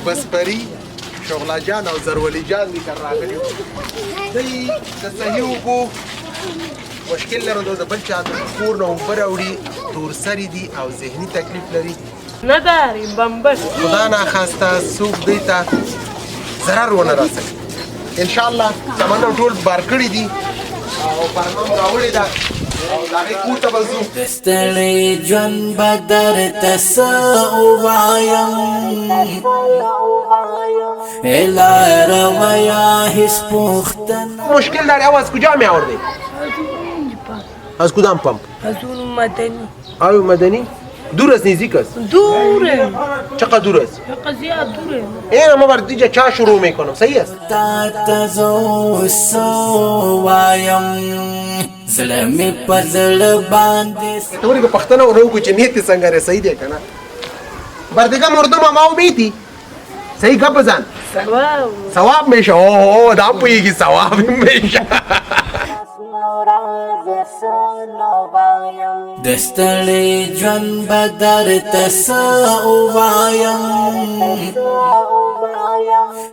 بسپري شغله جان او زرولی جان دي تر راغلي دوی د صحیح اوبو مشکل لرو د بل چا د کور نه اوبه راوړي تورسري دي او ذهني تکلیف لري نه داریم بمبر خدا ناخواسته څوک دوی ته ضرر ونه رسوي انشاءالله تمنا ټول بار کړي دي او برنامه راوړې ده او د هغې کور ته به ځو د ستړي ژوند به درته څه ووایم لاره ویا هېڅ پوښتنه مشکل داری او از کجا می آوردی؟ از کدام پمپ؟ از اون مدنی آیا مدنی؟ دور است نزدیک است؟ دوره چقدر دور است؟ چقدر زیاد دوره این ما بر دیجا چا شروع میکنم صحیح است؟ تا ته زه څه ووایم زړه مې په زړه باندې توری به پښتنه ورو کو چې نیت څنګه ری صحیح دی کنه بردگا مردم ما بیتی صحیح گپ بزن ثواب میشه اوه دا پویږي ثواب میشه د ستړي ژوند به درته څه ووایم